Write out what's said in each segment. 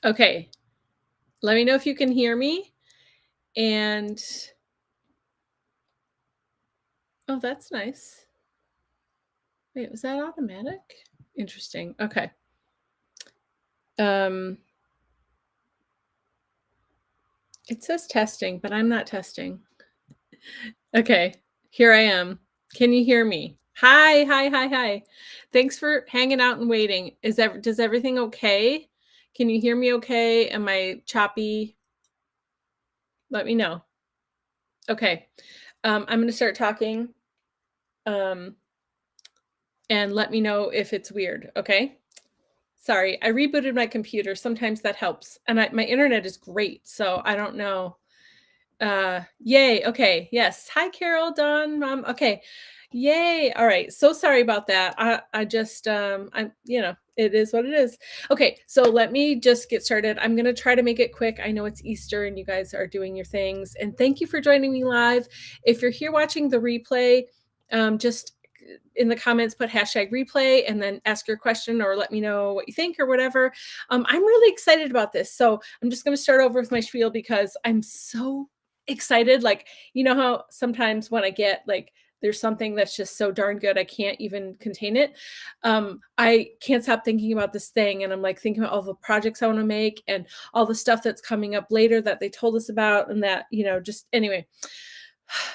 Okay, let me know if you can hear me. And oh, that's nice. Wait, was that automatic? Interesting. Okay. Um, it says testing, but I'm not testing. Okay, here I am. Can you hear me? Hi, hi, hi, hi. Thanks for hanging out and waiting. Does everything okay? Can you hear me okay? Am I choppy? Let me know. Okay. I'm gonna start talking. Um, and let me know if it's weird, okay? Sorry, I rebooted my computer. Sometimes that helps. And my internet is great, so I don't know. Yay. Okay. Yes. Hi, Carol, Dawn, Mom. Okay. Yay. All right. So sorry about that. I just it is what it is. Okay, so let me just get started. I'm gonna try to make it quick. I know it's Easter and you guys are doing your things. And thank you for joining me live. If you're here watching the replay, just in the comments put hashtag replay and then ask your question or let me know what you think or whatever. I'm really excited about this. So I'm just going to start over with my spiel because I'm so excited. Like, you know how sometimes when I get like there's something that's just so darn good I can't even contain it. I can't stop thinking about this thing, and I'm like thinking about all the projects I want to make and all the stuff that's coming up later that they told us about, and that just anyway.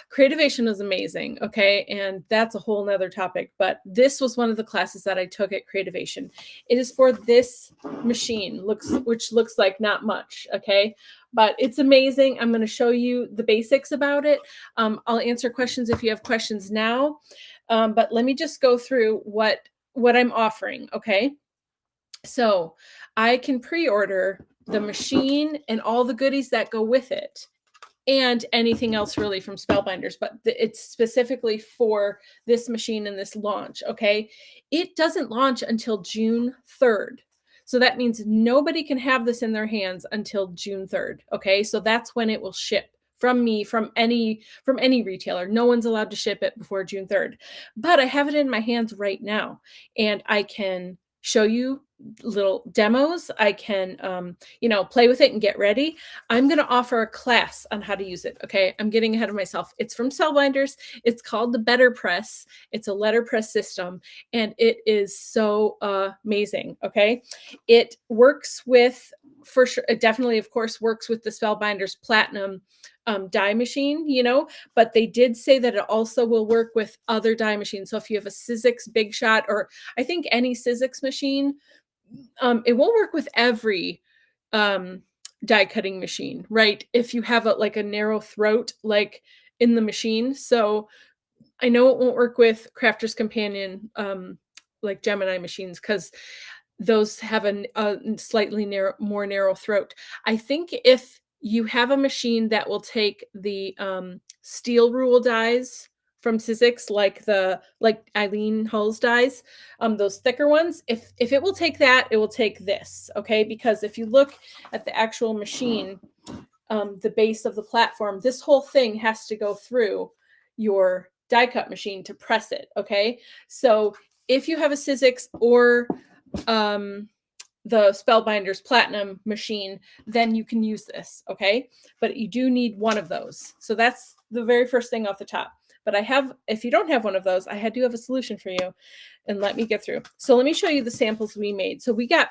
Creativation is amazing, okay, and that's a whole nother topic, but this was one of the classes that I took at Creativation. It is for this machine, which looks like not much, okay, but it's amazing. I'm going to show you the basics about it. I'll answer questions if you have questions now, but let me just go through what I'm offering, okay. So I can pre-order the machine and all the goodies that go with it and anything else really from Spellbinders, but it's specifically for this machine and this launch, okay? It doesn't launch until June 3rd. So that means nobody can have this in their hands until June 3rd, okay? So that's when it will ship from me, from any retailer. No one's allowed to ship it before June 3rd. But I have it in my hands right now, and I can show you little demos. I can play with it and get ready. I'm going to offer a class on how to use it. Okay. I'm getting ahead of myself. It's from Cellbinders. It's called the Better Press. It's a letterpress system, and it is so amazing. Okay. It works with, for sure, it definitely, of course, works with the Spellbinders Platinum die machine, but they did say that it also will work with other die machines. So if you have a Sizzix Big Shot, or I think any Sizzix machine, it won't work with every um, die cutting machine, right? If you have like a narrow throat, like in the machine. So I know it won't work with Crafter's Companion, like Gemini machines, because those have a slightly more narrow throat. I think if you have a machine that will take the steel rule dies from Sizzix, like Eileen Hull's dies, those thicker ones. If it will take that, it will take this, okay? Because if you look at the actual machine, the base of the platform, this whole thing has to go through your die cut machine to press it, okay? So if you have a Sizzix or um, the Spellbinders Platinum machine, then you can use this, okay? But you do need one of those. So that's the very first thing off the top. But if you don't have one of those, I do have a solution for you, and let me get through. So let me show you the samples we made. So we got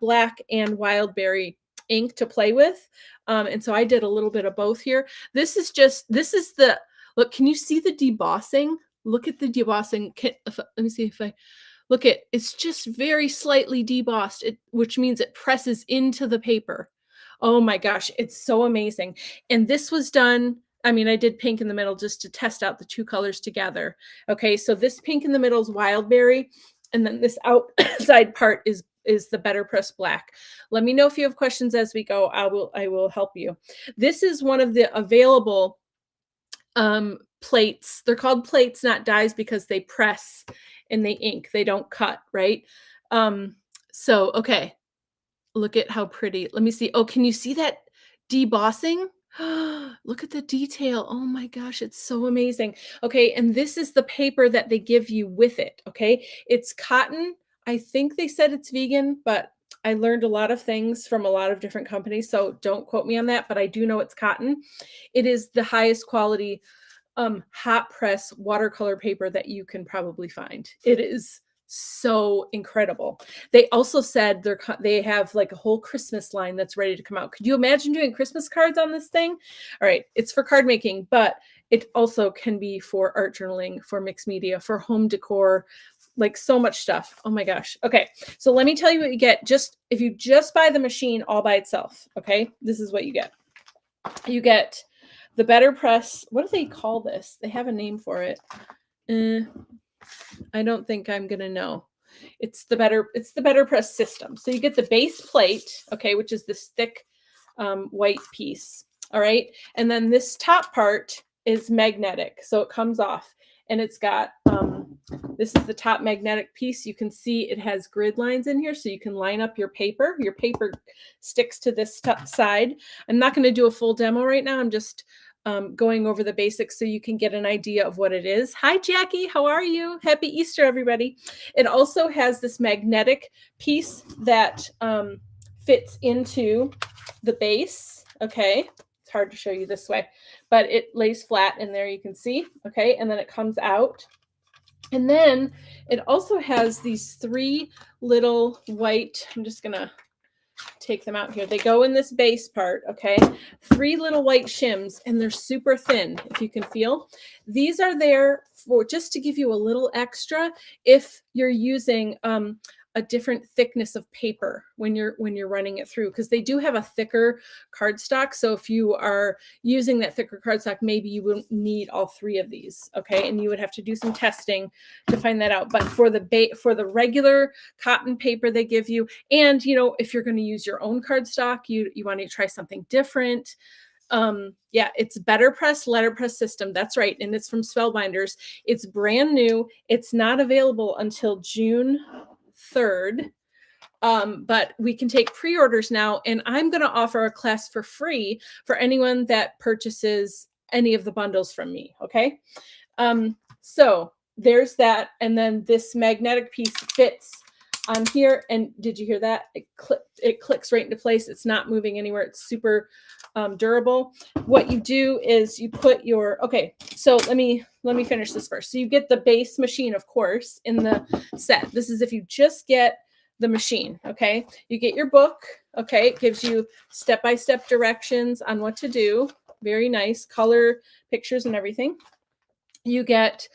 black and wildberry ink to play with, and so I did a little bit of both here. This is the look. Can you see the debossing? Look at the debossing. Let me see if I look at, it's just very slightly debossed, which means it presses into the paper. Oh my gosh, it's so amazing. And this was done, I mean, I did pink in the middle just to test out the two colors together. Okay, so this pink in the middle is wildberry, and then this outside part is the Better Press black. Let me know if you have questions as we go. I will help you. This is one of the available plates. They're called plates, not dies, because they press and they ink. They don't cut, right? So okay, look at how pretty. Let me see. Oh, can you see that debossing? Look at the detail. Oh my gosh, it's so amazing. Okay, and this is the paper that they give you with it, okay? It's cotton. I think they said it's vegan, but I learned a lot of things from a lot of different companies, so don't quote me on that, but I do know it's cotton. It is the highest quality hot press watercolor paper that you can probably find. It is so incredible. They also said they have like a whole Christmas line that's ready to come out. Could you imagine doing Christmas cards on this thing? All right, it's for card making, but it also can be for art journaling, for mixed media, for home decor, like so much stuff. Oh my gosh. Okay. So let me tell you what you get just if you just buy the machine all by itself, okay? This is what you get. You get the Better Press. What do they call this? They have a name for it. I don't think I'm gonna know. It's the Better Press system. So you get the base plate, okay, which is this thick white piece. All right. And then this top part is magnetic. So it comes off and it's got this is the top magnetic piece. You can see it has grid lines in here so you can line up your paper. Your paper sticks to this side. I'm not going to do a full demo right now. I'm just going over the basics so you can get an idea of what it is. Hi, Jackie. How are you? Happy Easter, everybody. It also has this magnetic piece that fits into the base. Okay. It's hard to show you this way, but it lays flat in there. You can see. Okay. And then it comes out. And then it also has these three little white, I'm just going to take them out here. They go in this base part, okay? Three little white shims, and they're super thin, if you can feel. These are there for just to give you a little extra if you're using a different thickness of paper when you're running it through, because they do have a thicker cardstock. So if you are using that thicker cardstock, maybe you wouldn't need all three of these, okay? And you would have to do some testing to find that out. But for the regular cotton paper they give you, and if you're going to use your own cardstock, you want to try something different. Yeah, it's Better Press letterpress system. That's right. And it's from Spellbinders. It's brand new. It's not available until June 3rd. But we can take pre-orders now, and I'm going to offer a class for free for anyone that purchases any of the bundles from me. Okay. So there's that. And then this magnetic piece fits on here. And did you hear that? It clicks right into place. It's not moving anywhere. It's super durable. What you do is you put okay, so let me finish this first. So you get the base machine, of course, in the set. This is if you just get the machine, okay? You get your book, okay? It gives you step-by-step directions on what to do. Very nice, color pictures and everything. You get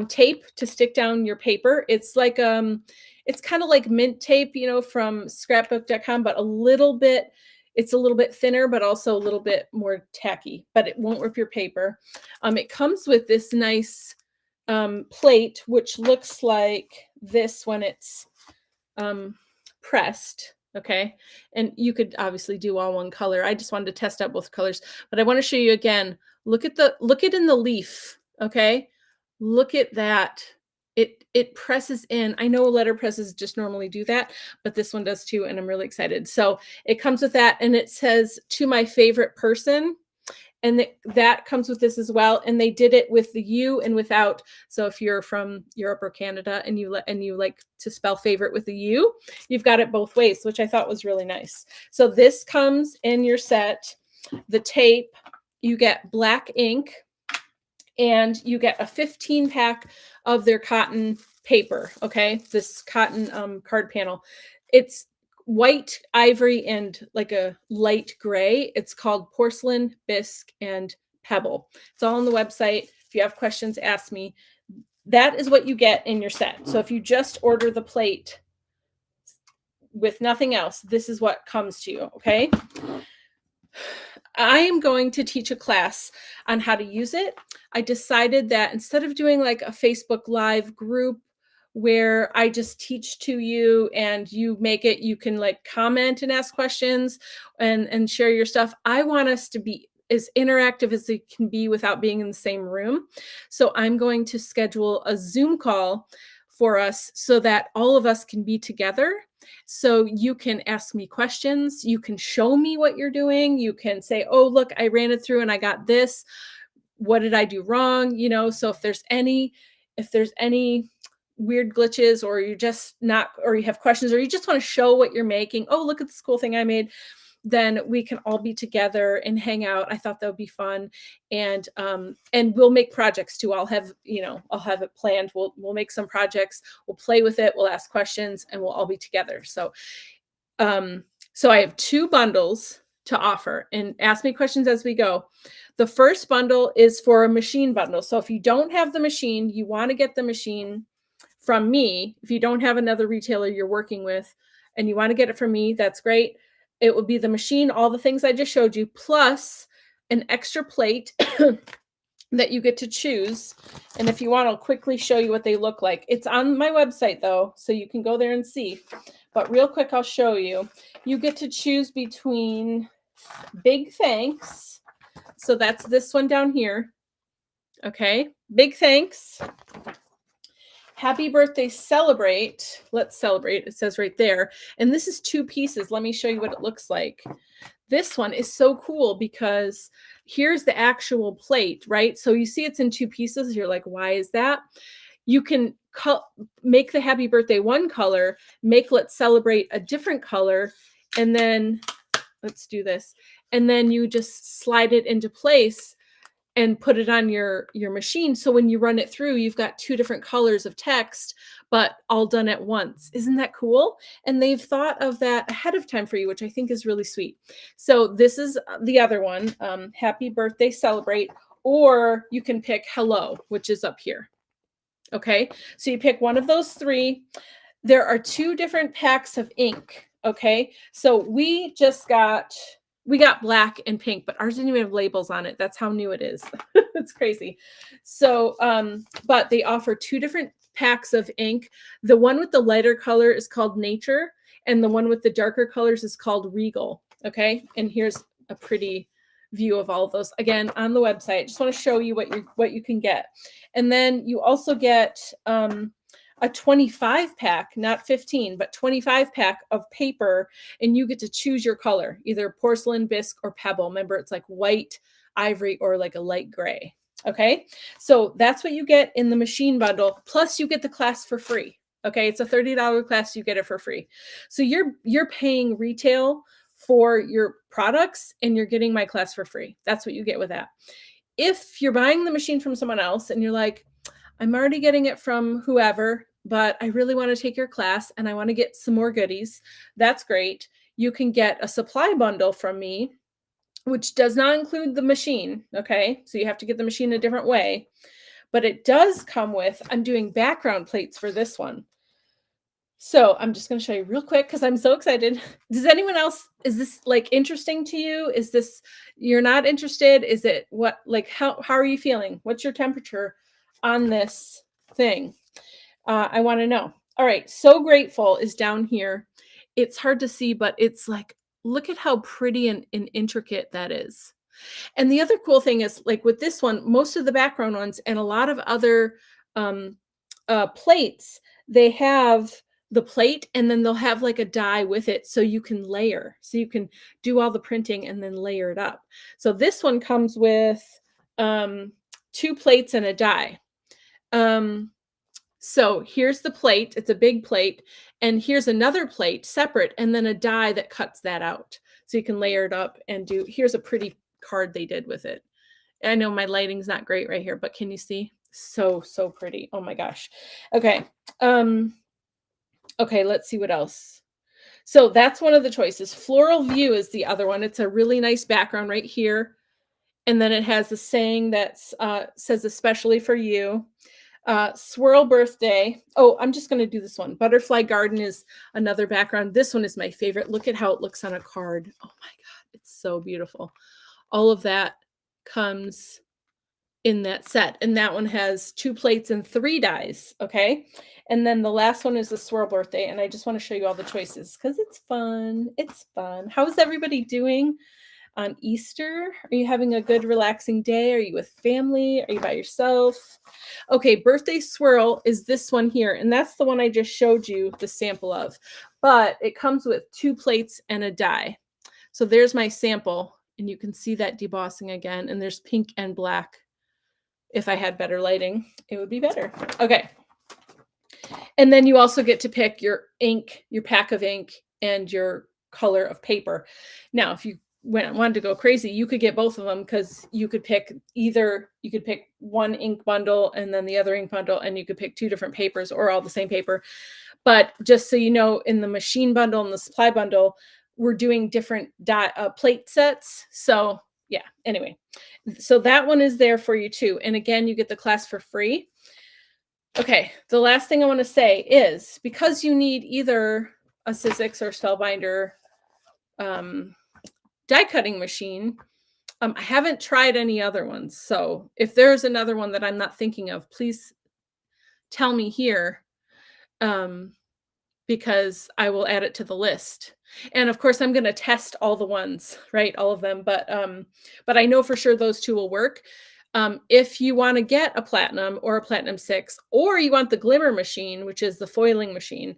tape to stick down your paper. It's like it's kind of like mint tape, from scrapbook.com, but it's a little bit thinner, but also a little bit more tacky, but it won't rip your paper. It comes with this nice plate, which looks like this when it's pressed. Okay. And you could obviously do all one color. I just wanted to test out both colors, but I want to show you again. Look at in the leaf. Okay. Look at that. It presses in. I know letterpresses just normally do that, but this one does too. And I'm really excited. So it comes with that. And it says, "To my favorite person." And that comes with this as well. And they did it with the U and without. So if you're from Europe or Canada and you like to spell favorite with a U, you've got it both ways, which I thought was really nice. So this comes in your set. The tape, you get black ink, and you get a 15 pack of their cotton paper. Okay. This cotton card panel. It's white, ivory, and like a light gray. It's called Porcelain, Bisque, and Pebble. It's all on the website. If you have questions, ask me. That is what you get in your set. So if you just order the plate with nothing else, this is what comes to you. Okay. I am going to teach a class on how to use it. I decided that instead of doing like a Facebook Live group where I just teach to you and you can like comment and ask questions and share your stuff. I want us to be as interactive as it can be without being in the same room. So I'm going to schedule a Zoom call for us so that all of us can be together. So you can ask me questions. You can show me what you're doing. You can say, "Oh, look, I ran it through and I got this. What did I do wrong?" So if there's any weird glitches, or you're just not, or you have questions, or you just want to show what you're making. Oh, look at this cool thing I made. Then we can all be together and hang out. I thought that would be fun. And we'll make projects too. I'll have it planned. We'll make some projects, we'll play with it, we'll ask questions, and we'll all be together. So I have 2 bundles to offer, and ask me questions as we go. The first bundle is for a machine bundle. So if you don't have the machine, you want to get the machine from me. If you don't have another retailer you're working with and you want to get it from me, that's great. It will be the machine, all the things I just showed you, plus an extra plate that you get to choose. And if you want, I'll quickly show you what they look like. It's on my website though, so you can go there and see. But real quick, I'll show you. You get to choose between Big Thanks. So that's this one down here. Okay, Big Thanks. Happy Birthday Celebrate. Let's celebrate. It says right there. And this is 2 pieces. Let me show you what it looks like. This one is so cool because here's the actual plate, right? So you see it's in 2 pieces. You're like, why is that? You can make the happy birthday one color, make Let's Celebrate a different color, and then let's do this. And then you just slide it into place and put it on your machine. So when you run it through, you've got 2 different colors of text, but all done at once. Isn't that cool? And they've thought of that ahead of time for you, which I think is really sweet. So this is the other one, Happy Birthday Celebrate, or you can pick Hello, which is up here. Okay, so you pick one of those 3. There are 2 different packs of ink. Okay, so we got black and pink, but ours didn't even have labels on it. That's how new it is. It's crazy. So, but they offer 2 different packs of ink. The one with the lighter color is called Nature, and the one with the darker colors is called Regal. Okay, and here's a pretty view of all of those again on the website. Just want to show you what you can get. And then you also get a 25 pack, not 15, but 25 pack of paper, and you get to choose your color, either porcelain, bisque, or pebble. Remember, it's like white, ivory, or like a light gray. Okay, so that's what you get in the machine bundle, plus you get the class for free. Okay, it's a $30 class, you get it for free. So you're paying retail for your products, and you're getting my class for free. That's what you get with that. If you're buying the machine from someone else and you're like, I'm already getting it from whoever, but I really want to take your class and I want to get some more goodies, that's great. You can get a supply bundle from me, which does not include the machine. Okay, so you have to get the machine a different way, but it does come with, I'm doing background plates for this one. So I'm just going to show you real quick because I'm so excited. Does anyone else, is this like interesting to you? Is this, you're not interested? Is it what, like, how are you feeling? What's your temperature on this thing? I want to know. All right. So Grateful is down here. It's hard to see, but it's like, look at how pretty and intricate that is. And the other cool thing is, like with this one, most of the background ones and a lot of other plates, they have the plate and then they'll have like a die with it, so you can layer. So you can do all the printing and then layer it up. So this one comes with 2 plates and a die. So here's the plate. It's a big plate. And here's another plate separate, and then a die that cuts that out. So you can layer it up and do, here's a pretty card they did with it. I know my lighting's not great right here, but can you see? So pretty. Oh my gosh. Okay. Okay, let's see what else. So that's one of the choices. Floral View is the other one. It's a really nice background right here. And then it has a saying that says especially for you. Swirl Birthday. Oh, I'm just going to do this one. Butterfly Garden is another background. This one is my favorite. Look at how it looks on a card. Oh my God, it's so beautiful. All of that comes in that set. And that one has 2 plates and 3 dies. Okay. And then the last one is the Swirl Birthday. And I just want to show you all the choices because it's fun. It's fun. How's everybody doing on Easter? Are you having a good, relaxing day? Are you with family? Are you by yourself? Okay, Birthday Swirl is this one here. And that's the one I just showed you the sample of. But it comes with 2 plates and a die. So there's my sample. And you can see that debossing again. And there's pink and black. If I had better lighting, it would be better. Okay. And then you also get to pick your ink, your pack of ink, and your color of paper. Now, if you wanted to go crazy, you could get both of them because you could pick you could pick one ink bundle and then the other ink bundle, and you could pick two different papers or all the same paper. But just so you know, in the machine bundle and the supply bundle, we're doing different plate sets. So, yeah, anyway, so that one is there for you too. And again, you get the class for free. Okay, the last thing I want to say is because you need either a Sizzix or Spellbinder die cutting machine, I haven't tried any other ones. So if there's another one that I'm not thinking of, please tell me here. Because I will add it to the list. And of course, I'm gonna test all the ones, right? All of them, but I know for sure those 2 will work. If you wanna get a platinum or a platinum 6, or you want the glimmer machine, which is the foiling machine,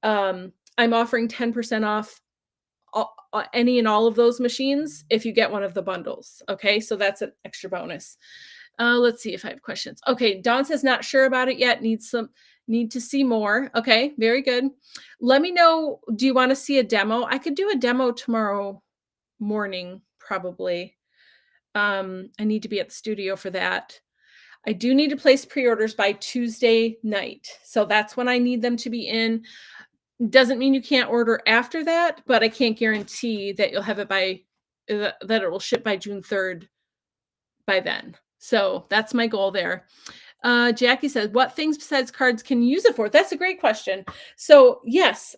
I'm offering 10% off any and all of those machines if you get one of the bundles, okay? So that's an extra bonus. Let's see if I have questions. Okay, Dawn says not sure about it yet. Need to see more. Okay, very good. Let me know. Do you want to see a demo? I could do a demo tomorrow morning, probably. I need to be at the studio for that. I do need to place pre-orders by Tuesday night. So that's when I need them to be in. Doesn't mean you can't order after that, but I can't guarantee that you'll have it by that it will ship by June 3rd by then. So that's my goal there. Jackie says, what things besides cards can you use it for? That's a great question. So yes,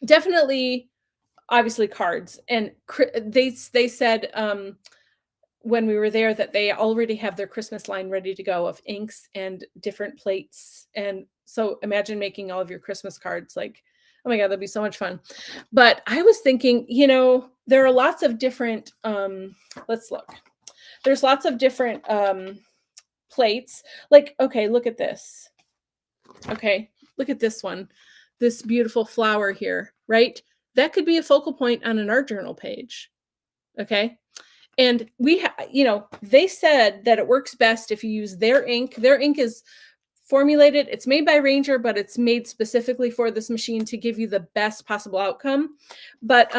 definitely, obviously cards. And they said when we were there that they already have their Christmas line ready to go of inks and different plates. And so imagine making all of your Christmas cards. Like, oh my God, that'd be so much fun. But I was thinking, there are lots of different, let's look. There's lots of different plates. Like, okay, look at this. Okay, look at this one. This beautiful flower here, right? That could be a focal point on an art journal page. Okay. And they said that it works best if you use their ink. Their ink is formulated. It's made by Ranger, but it's made specifically for this machine to give you the best possible outcome. But,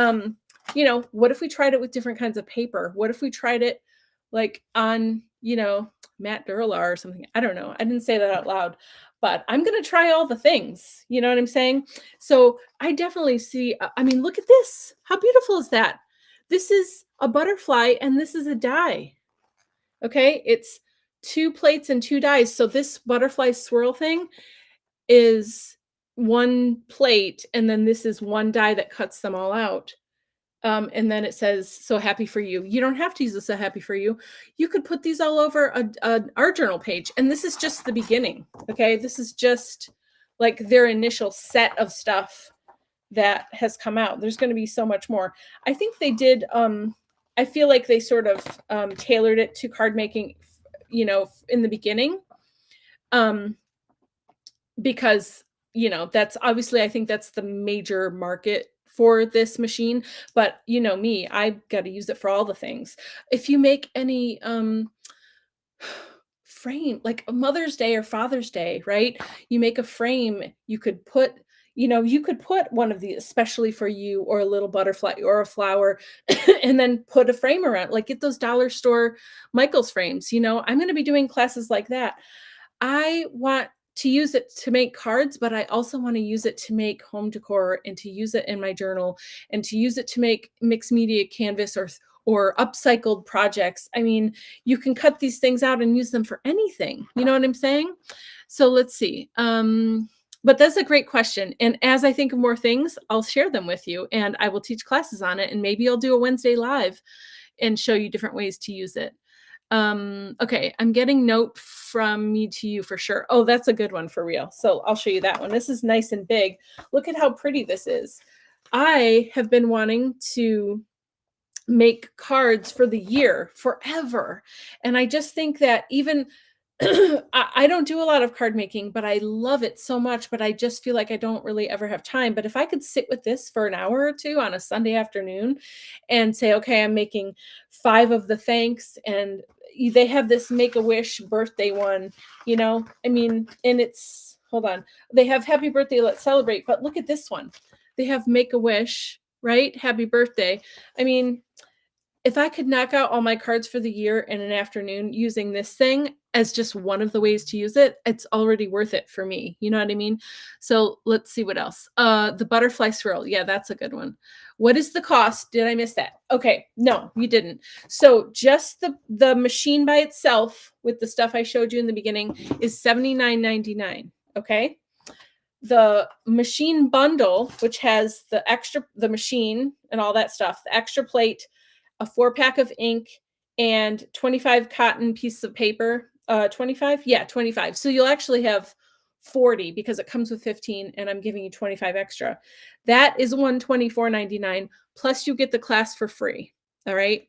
what if we tried it with different kinds of paper? What if we tried it like on, Matte Duralar or something? I don't know. I didn't say that out loud, but I'm going to try all the things. You know what I'm saying? So I definitely see, look at this. How beautiful is that? This is a butterfly and this is a die. Okay. It's 2 plates and 2 dies. So this butterfly swirl thing is 1 plate. And then this is 1 die that cuts them all out. And then it says, so happy for you. You don't have to use this, so happy for you. You could put these all over an art journal page. And this is just the beginning. Okay. This is just like their initial set of stuff that has come out. There's going to be so much more. I think they did. I feel like they sort of tailored it to card making, in the beginning. Because, that's obviously, I think that's the major market for this machine, but me, I've got to use it for all the things. If you make any frame, like a Mother's Day or Father's Day, right? You make a frame, you could put one of these especially for you, or a little butterfly or a flower, and then put a frame around, like get those dollar store Michael's frames. I'm going to be doing classes like that. I want to use it to make cards, but I also want to use it to make home decor, and to use it in my journal, and to use it to make mixed media canvas or upcycled projects. You can cut these things out and use them for anything. You know what I'm saying? So let's see. But that's a great question. And as I think of more things, I'll share them with you, and I will teach classes on it. And maybe I'll do a Wednesday live and show you different ways to use it. Okay, I'm getting note from me to you for sure. Oh, that's a good one for real. So I'll show you that one. This is nice and big. Look at how pretty this is. I have been wanting to make cards for the year forever. And I just think that even I don't do a lot of card making, but I love it so much. But I just feel like I don't really ever have time. But if I could sit with this for an hour or two on a Sunday afternoon and say, okay, I'm making 5 of the thanks, and they have this Make-A-Wish birthday one, you know, I mean, and it's, hold on, they have happy birthday, let's celebrate, but look at this one. They have Make-A-Wish, right? Happy birthday. I mean, if I could knock out all my cards for the year in an afternoon using this thing as just one of the ways to use it, it's already worth it for me. You know what I mean? So let's see what else. The butterfly swirl. Yeah, that's a good one. What is the cost? Did I miss that? Okay, no, you didn't. So just the machine by itself with the stuff I showed you in the beginning is $79.99. Okay. The machine bundle, which has the machine and all that stuff, the extra plate, a 4-pack of ink, and 25 cotton pieces of paper. 25? Yeah, 25. So you'll actually have 40 because it comes with 15 and I'm giving you 25 extra. That is $124.99 plus you get the class for free. All right.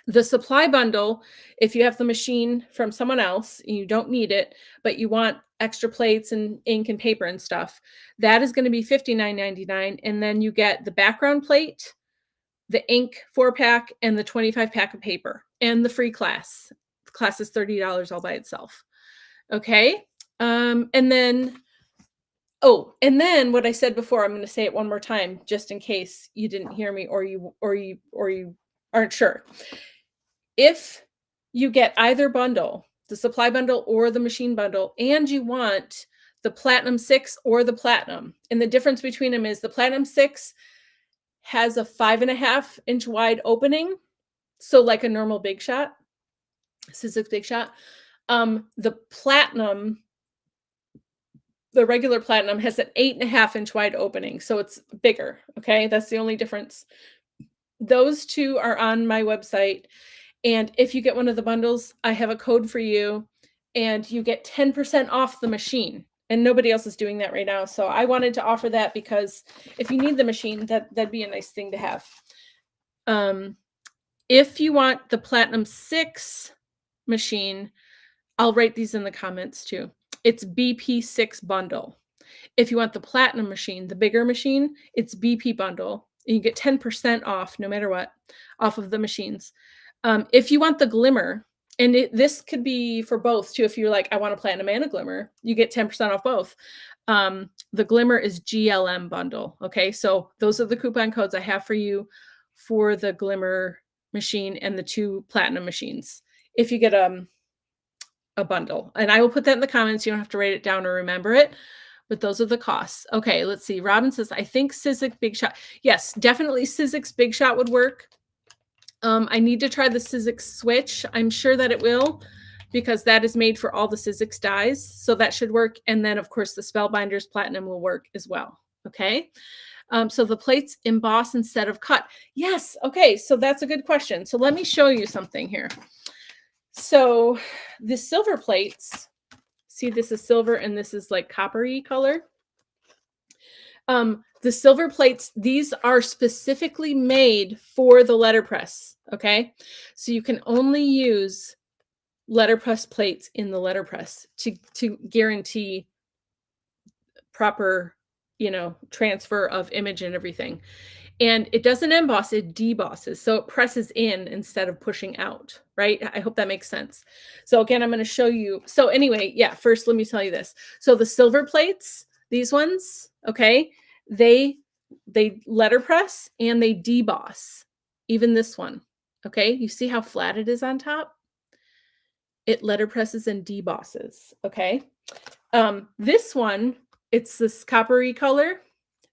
The supply bundle, if you have the machine from someone else and you don't need it, but you want extra plates and ink and paper and stuff, that is going to be $59.99. And then you get the background plate, the ink 4-pack, and the 25-pack of paper, and the free class. The class is $30 all by itself. Okay. And then what I said before, I'm going to say it one more time, just in case you didn't hear me or you aren't sure. If you get either bundle, the supply bundle or the machine bundle, and you want the Platinum 6 or the Platinum, and the difference between them is the Platinum 6 has a 5.5-inch wide opening. So like a normal Big Shot, Sizzix Big Shot. The Platinum, the regular Platinum has an 8.5-inch wide opening. So it's bigger. Okay. That's the only difference. Those two are on my website. And if you get one of the bundles, I have a code for you and you get 10% off the machine. And nobody else is doing that right now. So I wanted to offer that because if you need the machine, that'd be a nice thing to have. If you want the Platinum 6 machine, I'll write these in the comments too. It's BP6 bundle. If you want the Platinum machine, the bigger machine, it's BP bundle. And you get 10% off no matter what, off of the machines. If you want the Glimmer, and this could be for both too. If you're like, I want a Platinum and a Glimmer, you get 10% off both. The Glimmer is GLM bundle. Okay, so those are the coupon codes I have for you for the Glimmer machine and the 2 Platinum machines. If you get a bundle, and I will put that in the comments. You don't have to write it down or remember it, but those are the costs. Okay, let's see. Robin says, I think Sizzix Big Shot. Yes, definitely Sizzix Big Shot would work. I need to try the Sizzix Switch. I'm sure that it will because that is made for all the Sizzix dies. So that should work. And then, of course, the Spellbinders Platinum will work as well. Okay. So the plates emboss instead of cut. Yes. Okay. So that's a good question. So let me show you something here. So the silver plates, see, this is silver and this is like coppery color. The silver plates, these are specifically made for the letterpress. Okay. So you can only use letterpress plates in the letterpress to guarantee proper, transfer of image and everything. And it doesn't emboss, it debosses. So it presses in instead of pushing out, right? I hope that makes sense. So again, I'm going to show you. So anyway, yeah, first let me tell you this. So the silver plates, these ones, okay, they letterpress and they deboss. Even this one, okay? You see how flat it is on top? It letterpresses and debosses, okay? This one, it's this coppery color.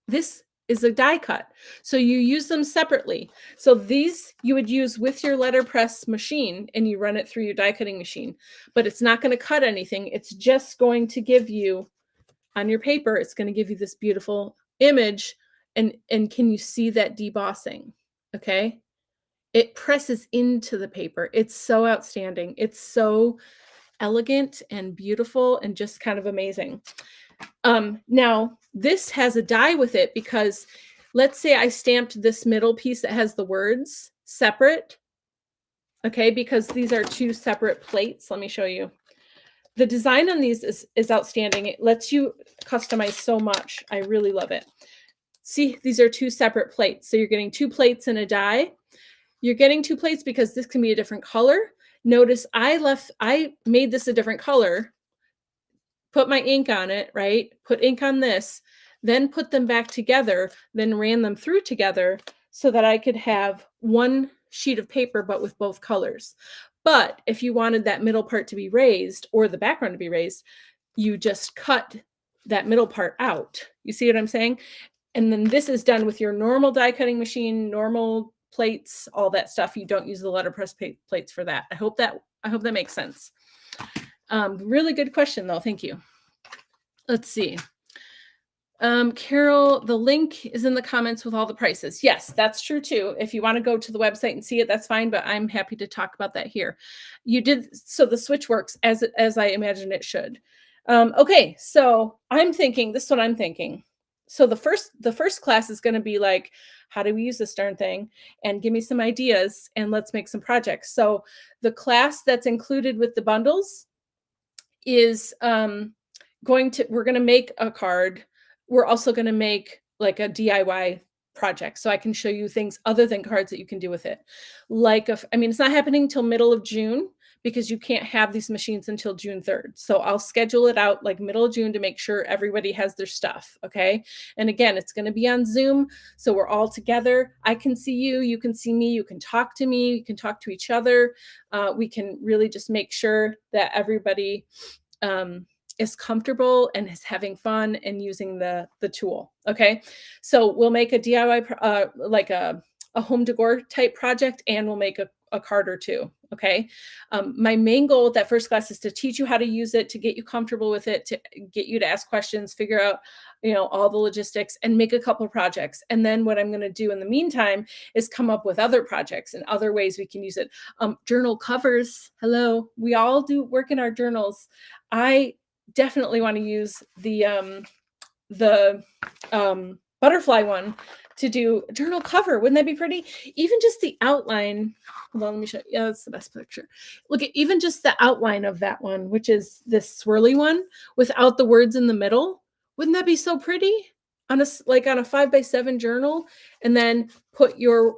This is a die cut. So you use them separately. So these you would use with your letterpress machine and you run it through your die cutting machine, but it's not going to cut anything. It's just going to give you on your paper, it's going to give you this beautiful image. And can you see that debossing? Okay. It presses into the paper. It's so outstanding. It's so elegant and beautiful and just kind of amazing. Now this has a die with it because let's say I stamped this middle piece that has the words separate. Okay. Because these are 2 separate plates. Let me show you. The design on these is outstanding. It lets you customize so much. I really love it. See, these are 2 separate plates. So you're getting 2 plates and a die. You're getting 2 plates because this can be a different color. Notice I made this a different color, put my ink on it, right? Put ink on this, then put them back together, then ran them through together so that I could have one sheet of paper, but with both colors. But if you wanted that middle part to be raised or the background to be raised, you just cut that middle part out. You see what I'm saying? And then this is done with your normal die cutting machine, normal plates, all that stuff. You don't use the letterpress plates for that. I hope that makes sense. Really good question though. Thank you. Let's see. Carol, the link is in the comments with all the prices. Yes, that's true too. If you want to go to the website and see it, that's fine, but I'm happy to talk about that here. You did so the switch works as I imagine it should. Okay, so I'm thinking this is what I'm thinking. So the first class is going to be like, how do we use this darn thing? And give me some ideas and let's make some projects. So the class that's included with the bundles is we're going to make a card. We're also going to make like a DIY project so I can show you things other than cards that you can do with it. I mean, it's not happening till middle of June because you can't have these machines until June 3rd. So I'll schedule it out like middle of June to make sure everybody has their stuff. Okay. And again, it's going to be on Zoom. So we're all together. I can see you, you can see me, you can talk to me, you can talk to each other. We can really just make sure that everybody is comfortable and is having fun and using the tool. Okay, so we'll make a DIY like a home decor type project, and we'll make a card or two. Okay, my main goal with that first class is to teach you how to use it, to get you comfortable with it, to get you to ask questions, figure out all the logistics, and make a couple of projects. And then what I'm going to do in the meantime is come up with other projects and other ways we can use it. Journal covers. Hello, we all do work in our journals. I definitely want to use the butterfly one to do a journal cover. Wouldn't that be pretty? Even just the outline. Hold on, let me show you. Yeah, that's the best picture. Look at even just the outline of that one, which is this swirly one without the words in the middle. Wouldn't that be so pretty? On a 5x7 journal, and then put your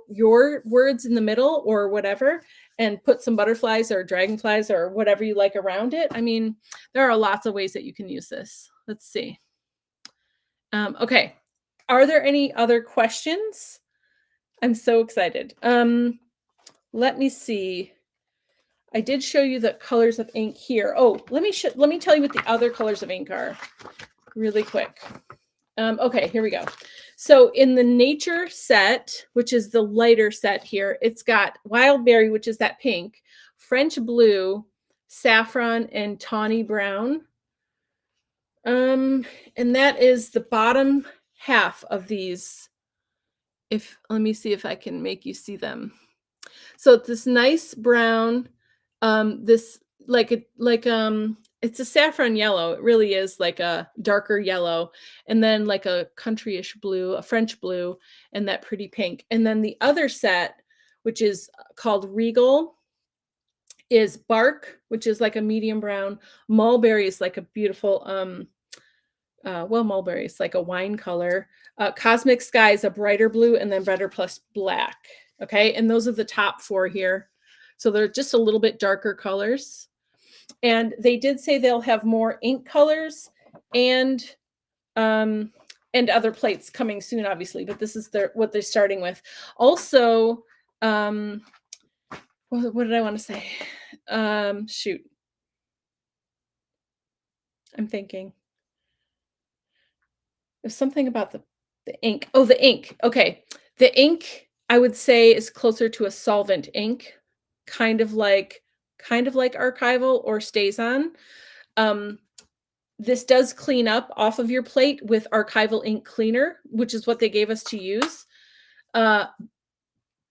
words in the middle or whatever, and put some butterflies or dragonflies or whatever you like around it. I mean, there are lots of ways that you can use this. Let's see. Okay. Are there any other questions? I'm so excited. Let me see. I did show you the colors of ink here. Oh, let me tell you what the other colors of ink are really quick. Okay, here we go. So in the nature set, which is the lighter set here, it's got wild berry, which is that pink, French blue, saffron, and tawny brown. And that is the bottom half of these. Let me see if I can make you see them. So it's this nice brown, this it's a saffron yellow. It really is like a darker yellow, and then like a countryish blue, a French blue, and that pretty pink. And then the other set, which is called Regal, is bark, which is like a medium brown. Mulberry is like a beautiful, mulberry is like a wine color. Cosmic Sky is a brighter blue, and then Better Plus Black. Okay, and those are the top four here. So they're just a little bit darker colors. And they did say they'll have more ink colors and other plates coming soon, obviously, but this is what they're starting with. Also, what did I want to say? Shoot. I'm thinking. There's something about the ink. Oh, the ink. Okay. The ink, I would say, is closer to a solvent ink, kind of like archival or stays on. This does clean up off of your plate with archival ink cleaner, which is what they gave us to use. But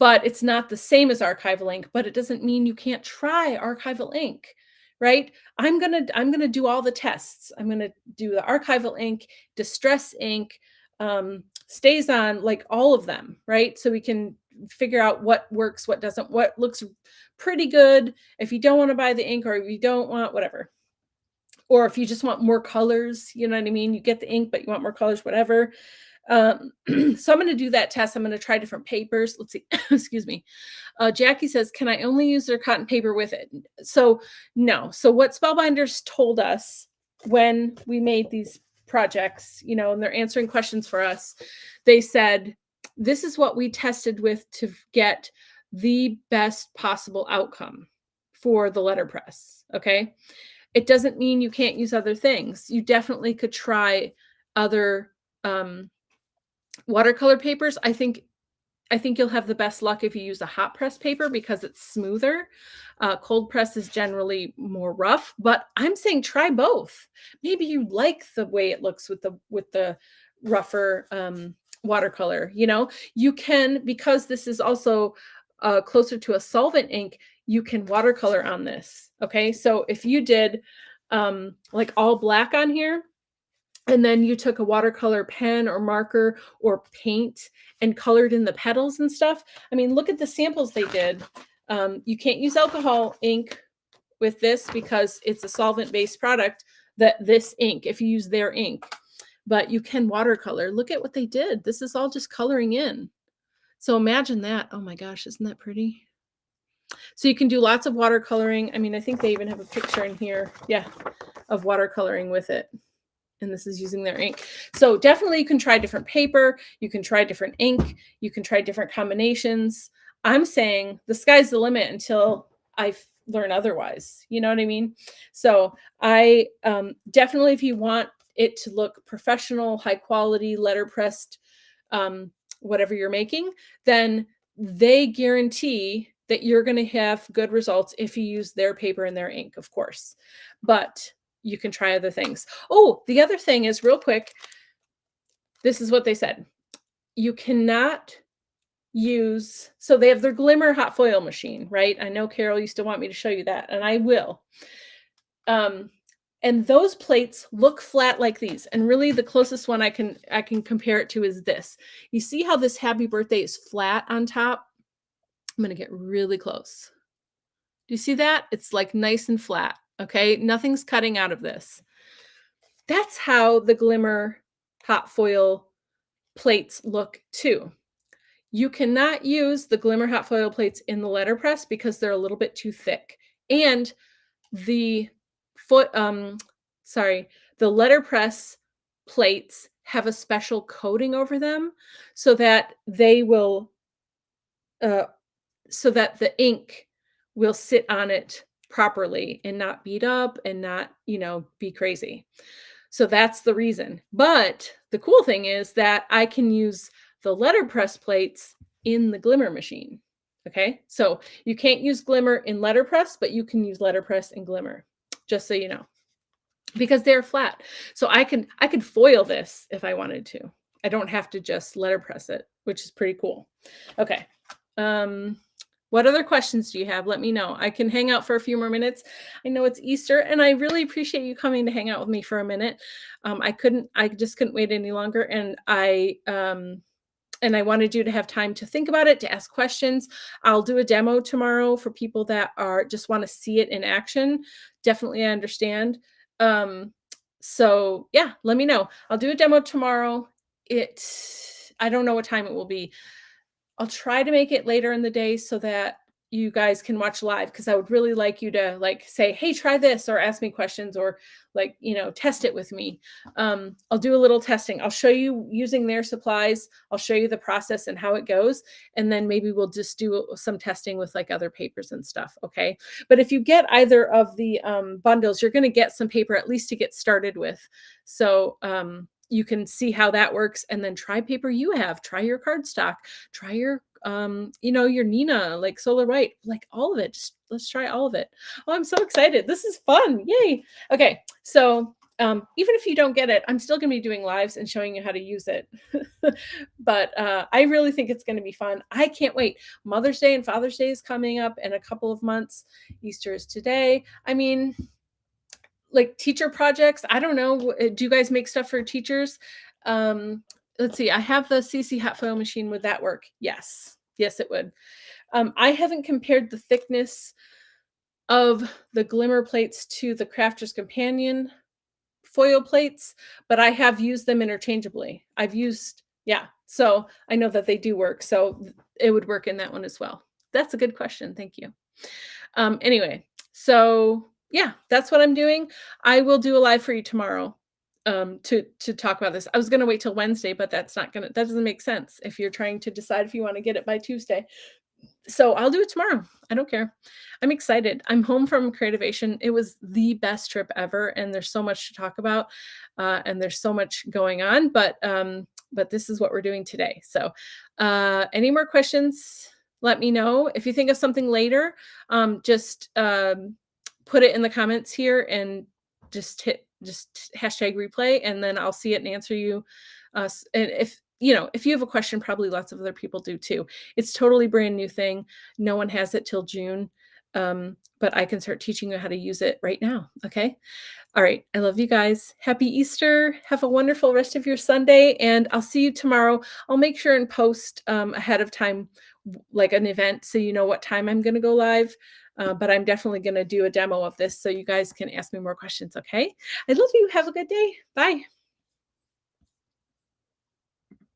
it's not the same as archival ink, but it doesn't mean you can't try archival ink, right? I'm gonna do all the tests. I'm gonna do the archival ink, distress ink, stays on, like all of them, right? So we can figure out what works, what doesn't, what looks pretty good. If you don't want to buy the ink, or if you don't want whatever, or if you just want more colors, you know what I mean? You get the ink, but you want more colors, whatever. So I'm going to do that test. I'm going to try different papers. Let's see. Excuse me. Jackie says, "Can I only use their cotton paper with it?" So no. So what Spellbinders told us when we made these projects, and they're answering questions for us, they said, "This is what we tested with to get the best possible outcome for the letterpress." Okay. It doesn't mean you can't use other things. You definitely could try other um, watercolor papers. I think you'll have the best luck if you use a hot press paper because it's smoother. Cold press is generally more rough, but I'm saying try both. Maybe you like the way it looks with the rougher watercolor. You can, because this is also closer to a solvent ink. You can watercolor on this. Okay, so if you did like all black on here, and then you took a watercolor pen or marker or paint and colored in the petals and stuff. I mean, look at the samples they did. You can't use alcohol ink with this because it's a solvent-based product, this ink, if you use their ink. But you can watercolor. Look at what they did. This is all just coloring in. So imagine that. Oh my gosh, isn't that pretty? So you can do lots of watercoloring. I mean, I think they even have a picture in here, yeah, of watercoloring with it. And this is using their ink. So definitely you can try different paper, you can try different ink, you can try different combinations. I'm saying the sky's the limit until I learn otherwise. You know what I mean? So I definitely, if you want it to look professional, high quality, letterpressed, um, whatever you're making, then they guarantee that you're going to have good results if you use their paper and their ink, of course. But you can try other things. Oh, the other thing is, real quick, this is what they said. You cannot use, so they have their Glimmer hot foil machine, right? I know Carol used to want me to show you that, and I will. And those plates look flat like these. And really the closest one I can compare it to is this. You see how this happy birthday is flat on top? I'm going to get really close. Do you see that? It's like nice and flat. Okay. Nothing's cutting out of this. That's how the Glimmer hot foil plates look too. You cannot use the Glimmer hot foil plates in the letterpress because they're a little bit too thick. And the the letterpress plates have a special coating over them so that they will so that the ink will sit on it properly and not beat up and not, be crazy. So that's the reason. But the cool thing is that I can use the letterpress plates in the Glimmer machine. Okay. So you can't use Glimmer in letterpress, but you can use letterpress in Glimmer, just so you know, because they're flat. So I could foil this if I wanted to. I don't have to just letterpress it, which is pretty cool. Okay. What other questions do you have? Let me know. I can hang out for a few more minutes. I know it's Easter, and I really appreciate you coming to hang out with me for a minute. I just couldn't wait any longer, and I wanted you to have time to think about it, to ask questions. I'll do a demo tomorrow for people that just want to see it in action. Definitely, I understand. So yeah, let me know. I'll do a demo tomorrow. I don't know what time it will be. I'll try to make it later in the day so that you guys can watch live, because I would really like you to say, hey, try this, or ask me questions, or test it with me. I'll do a little testing. I'll show you using their supplies. I'll show you the process and how it goes. And then maybe we'll just do some testing with other papers and stuff. Okay. But if you get either of the bundles, you're going to get some paper at least to get started with. So, you can see how that works, and then try paper you have, try your cardstock, try your, your Nina, like Solar White, all of it. Just let's try all of it. Oh, I'm so excited. This is fun. Yay. Okay. So, even if you don't get it, I'm still going to be doing lives and showing you how to use it. But I really think it's going to be fun. I can't wait. Mother's Day and Father's Day is coming up in a couple of months. Easter is today. I mean, teacher projects. I don't know. Do you guys make stuff for teachers? Let's see. I have the CC hot foil machine. Would that work? Yes. Yes, it would. I haven't compared the thickness of the Glimmer plates to the Crafter's Companion foil plates, but I have used them interchangeably. I've used Yeah. So I know that they do work. So it would work in that one as well. That's a good question. Thank you. Anyway, so yeah, that's what I'm doing. I will do a live for you tomorrow to talk about this. I was gonna wait till Wednesday, but that doesn't make sense if you're trying to decide if you want to get it by Tuesday. So I'll do it tomorrow. I don't care. I'm excited. I'm home from Creativation. It was the best trip ever, and there's so much to talk about, and there's so much going on. But this is what we're doing today. So, any more questions? Let me know. If you think of something later, just put it in the comments here and just hashtag replay, and then I'll see it and answer you. And if you have a question, probably lots of other people do too. It's totally brand new thing. No one has it till June. But I can start teaching you how to use it right now. Okay. All right. I love you guys. Happy Easter. Have a wonderful rest of your Sunday. And I'll see you tomorrow. I'll make sure and post ahead of time, like an event, so you know what time I'm going to go live. But I'm definitely going to do a demo of this so you guys can ask me more questions. Okay. I love you. Have a good day. Bye.